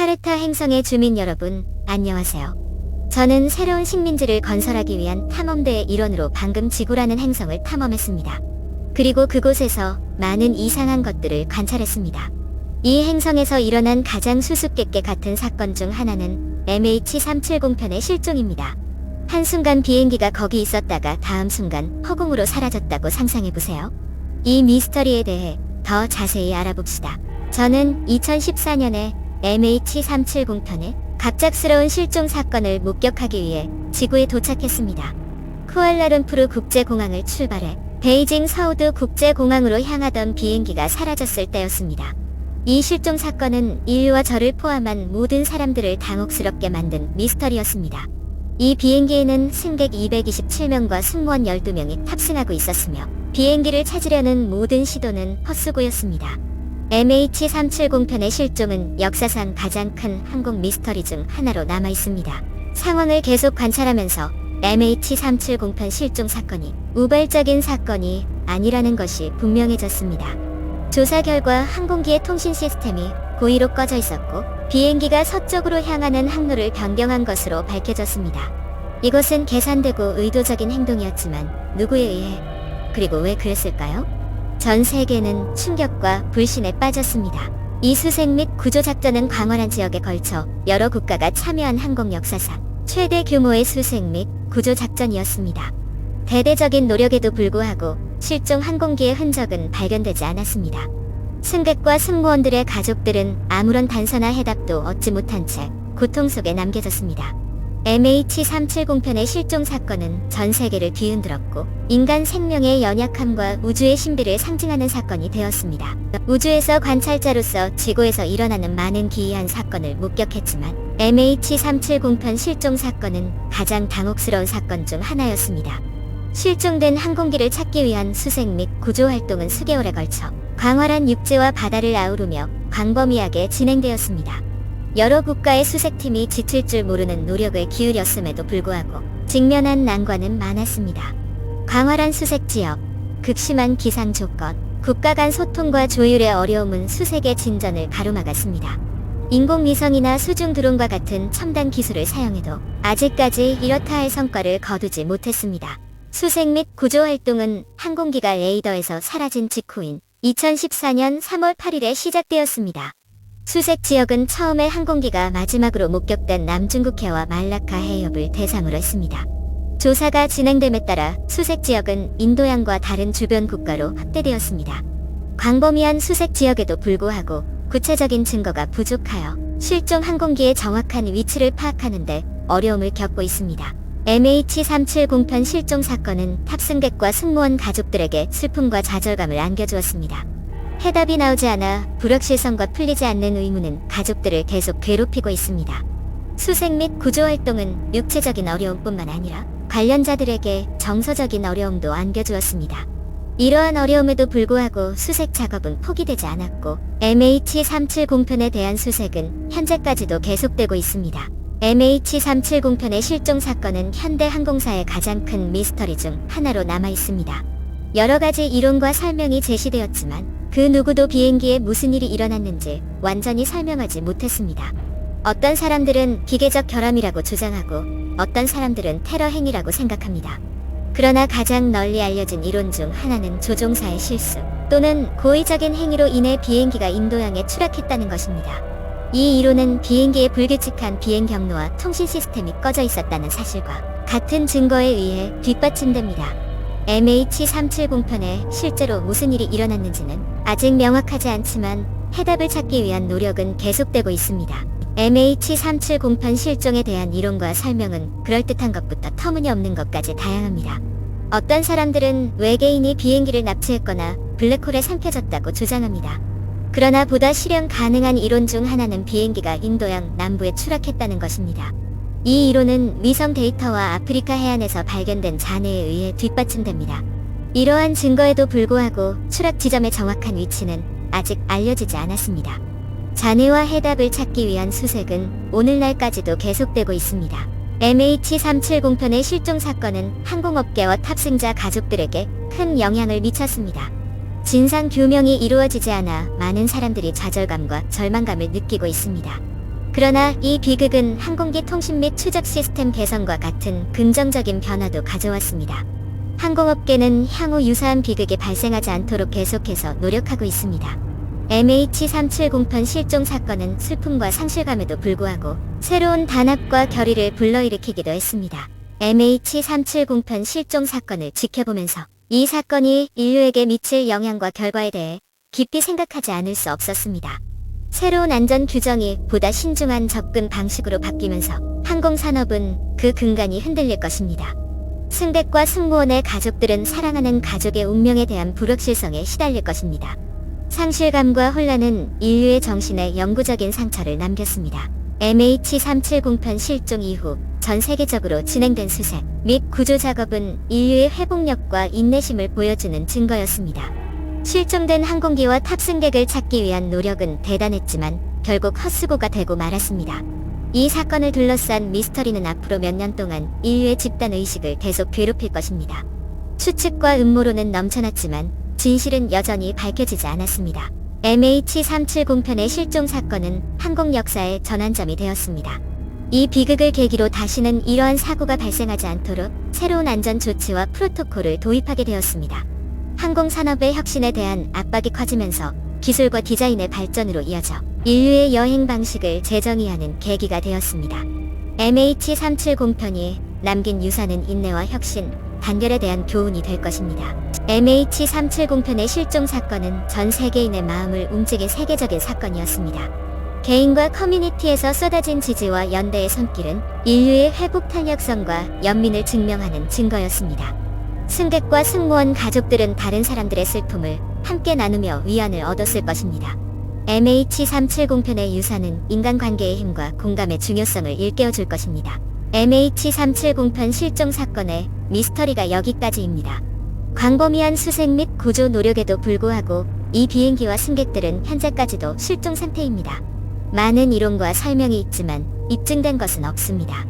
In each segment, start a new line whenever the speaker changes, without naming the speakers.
타르타 행성의 주민 여러분, 안녕하세요. 저는 새로운 식민지를 건설하기 위한 탐험대의 일원으로 방금 지구라는 행성을 탐험했습니다. 그리고 그곳에서 많은 이상한 것들을 관찰했습니다. 이 행성에서 일어난 가장 수수께끼 같은 사건 중 하나는 MH370편의 실종입니다. 한순간 비행기가 거기 있었다가 다음 순간 허공으로 사라졌다고 상상해보세요. 이 미스터리에 대해 더 자세히 알아봅시다. 저는 2014년에 MH370편의 갑작스러운 실종 사건을 목격하기 위해 지구에 도착했습니다. 쿠알라룸푸르 국제공항을 출발해 베이징 서우드 국제공항으로 향하던 비행기가 사라졌을 때였습니다. 이 실종 사건은 인류와 저를 포함한 모든 사람들을 당혹스럽게 만든 미스터리였습니다. 이 비행기에는 승객 227명과 승무원 12명이 탑승하고 있었으며 비행기를 찾으려는 모든 시도는 헛수고였습니다. MH370편의 실종은 역사상 가장 큰 항공 미스터리 중 하나로 남아있습니다. 상황을 계속 관찰하면서 MH370편 실종 사건이 우발적인 사건이 아니라는 것이 분명해졌습니다. 조사 결과 항공기의 통신 시스템이 고의로 꺼져 있었고 비행기가 서쪽으로 향하는 항로를 변경한 것으로 밝혀졌습니다. 이것은 계산되고 의도적인 행동이었지만 누구에 의해 그리고 왜 그랬을까요? 전 세계는 충격과 불신에 빠졌습니다. 이 수색 및 구조작전은 광활한 지역에 걸쳐 여러 국가가 참여한 항공 역사상 최대 규모의 수색 및 구조작전이었습니다. 대대적인 노력에도 불구하고 실종 항공기의 흔적은 발견되지 않았습니다. 승객과 승무원들의 가족들은 아무런 단서나 해답도 얻지 못한 채 고통 속에 남겨졌습니다. MH370편의 실종 사건은 전 세계를 뒤흔들었고 인간 생명의 연약함과 우주의 신비를 상징하는 사건이 되었습니다. 우주에서 관찰자로서 지구에서 일어나는 많은 기이한 사건을 목격했지만 MH370편 실종 사건은 가장 당혹스러운 사건 중 하나였습니다. 실종된 항공기를 찾기 위한 수색 및 구조 활동은 수개월에 걸쳐 광활한 육지와 바다를 아우르며 광범위하게 진행되었습니다. 여러 국가의 수색팀이 지칠 줄 모르는 노력을 기울였음에도 불구하고 직면한 난관은 많았습니다. 광활한 수색 지역, 극심한 기상 조건, 국가 간 소통과 조율의 어려움은 수색의 진전을 가로막았습니다. 인공위성이나 수중 드론과 같은 첨단 기술을 사용해도 아직까지 이렇다 할 성과를 거두지 못했습니다. 수색 및 구조 활동은 항공기가 레이더에서 사라진 직후인 2014년 3월 8일에 시작되었습니다. 수색 지역은 처음에 항공기가 마지막으로 목격된 남중국해와 말라카 해협을 대상으로 했습니다. 조사가 진행됨에 따라 수색 지역은 인도양과 다른 주변 국가로 확대되었습니다. 광범위한 수색 지역에도 불구하고 구체적인 증거가 부족하여 실종 항공기의 정확한 위치를 파악하는데 어려움을 겪고 있습니다. MH370편 실종 사건은 탑승객과 승무원 가족들에게 슬픔과 좌절감을 안겨주었습니다. 해답이 나오지 않아 불확실성과 풀리지 않는 의문은 가족들을 계속 괴롭히고 있습니다. 수색 및 구조 활동은 육체적인 어려움뿐만 아니라 관련자들에게 정서적인 어려움도 안겨주었습니다. 이러한 어려움에도 불구하고 수색 작업은 포기되지 않았고 MH370편에 대한 수색은 현재까지도 계속되고 있습니다. MH370편의 실종 사건은 현대 항공사의 가장 큰 미스터리 중 하나로 남아있습니다. 여러 가지 이론과 설명이 제시되었지만 그 누구도 비행기에 무슨 일이 일어났는지 완전히 설명하지 못했습니다. 어떤 사람들은 기계적 결함이라고 주장하고 어떤 사람들은 테러 행위라고 생각합니다. 그러나 가장 널리 알려진 이론 중 하나는 조종사의 실수 또는 고의적인 행위로 인해 비행기가 인도양에 추락했다는 것입니다. 이 이론은 비행기의 불규칙한 비행 경로와 통신 시스템이 꺼져 있었다는 사실과 같은 증거에 의해 뒷받침됩니다. MH370편에 실제로 무슨 일이 일어났는지는 아직 명확하지 않지만 해답을 찾기 위한 노력은 계속되고 있습니다. MH370편 실종에 대한 이론과 설명은 그럴듯한 것부터 터무니없는 것까지 다양합니다. 어떤 사람들은 외계인이 비행기를 납치했거나 블랙홀에 삼켜졌다고 주장합니다. 그러나 보다 실현 가능한 이론 중 하나는 비행기가 인도양 남부에 추락했다는 것입니다. 이 이론은 위성 데이터와 아프리카 해안에서 발견된 잔해에 의해 뒷받침됩니다. 이러한 증거에도 불구하고 추락 지점의 정확한 위치는 아직 알려지지 않았습니다. 잔해와 해답을 찾기 위한 수색은 오늘날까지도 계속되고 있습니다. MH370편의 실종 사건은 항공업계와 탑승자 가족들에게 큰 영향을 미쳤습니다. 진상 규명이 이루어지지 않아 많은 사람들이 좌절감과 절망감을 느끼고 있습니다. 그러나 이 비극은 항공기 통신 및 추적 시스템 개선과 같은 긍정적인 변화도 가져왔습니다. 항공업계는 향후 유사한 비극이 발생하지 않도록 계속해서 노력하고 있습니다. MH370편 실종 사건은 슬픔과 상실감에도 불구하고 새로운 단합과 결의를 불러일으키기도 했습니다. MH370편 실종 사건을 지켜보면서 이 사건이 인류에게 미칠 영향과 결과에 대해 깊이 생각하지 않을 수 없었습니다. 새로운 안전 규정이 보다 신중한 접근 방식으로 바뀌면서 항공산업은 그 근간이 흔들릴 것입니다. 승객과 승무원의 가족들은 사랑하는 가족의 운명에 대한 불확실성에 시달릴 것입니다. 상실감과 혼란은 인류의 정신에 영구적인 상처를 남겼습니다. MH370편 실종 이후 전 세계적으로 진행된 수색 및 구조 작업은 인류의 회복력과 인내심을 보여주는 증거였습니다. 실종된 항공기와 탑승객을 찾기 위한 노력은 대단했지만 결국 헛수고가 되고 말았습니다. 이 사건을 둘러싼 미스터리는 앞으로 몇 년 동안 인류의 집단의식을 계속 괴롭힐 것입니다. 추측과 음모론은 넘쳐났지만 진실은 여전히 밝혀지지 않았습니다. MH370편의 실종 사건은 항공 역사의 전환점이 되었습니다. 이 비극을 계기로 다시는 이러한 사고가 발생하지 않도록 새로운 안전 조치와 프로토콜을 도입하게 되었습니다. 항공산업의 혁신에 대한 압박이 커지면서 기술과 디자인의 발전으로 이어져 인류의 여행 방식을 재정의하는 계기가 되었습니다. MH370편이 남긴 유산은 인내와 혁신, 단결에 대한 교훈이 될 것입니다. MH370편의 실종 사건은 전 세계인의 마음을 움직인 세계적인 사건이었습니다. 개인과 커뮤니티에서 쏟아진 지지와 연대의 손길은 인류의 회복 탄력성과 연민을 증명하는 증거였습니다. 승객과 승무원 가족들은 다른 사람들의 슬픔을 함께 나누며 위안을 얻었을 것입니다. MH370편의 유산은 인간관계의 힘과 공감의 중요성을 일깨워줄 것입니다. MH370편 실종 사건의 미스터리가 여기까지입니다. 광범위한 수색 및 구조 노력에도 불구하고 이 비행기와 승객들은 현재까지도 실종 상태입니다. 많은 이론과 설명이 있지만 입증된 것은 없습니다.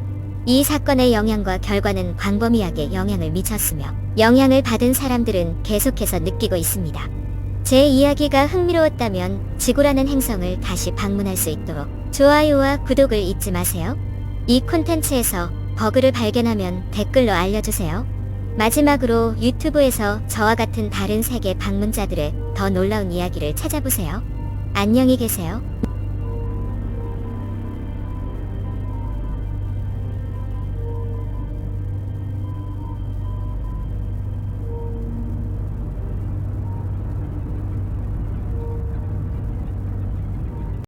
이 사건의 영향과 결과는 광범위하게 영향을 미쳤으며 영향을 받은 사람들은 계속해서 느끼고 있습니다. 제 이야기가 흥미로웠다면 지구라는 행성을 다시 방문할 수 있도록 좋아요와 구독을 잊지 마세요. 이 콘텐츠에서 버그를 발견하면 댓글로 알려주세요. 마지막으로 유튜브에서 저와 같은 다른 세계 방문자들의 더 놀라운 이야기를 찾아보세요. 안녕히 계세요.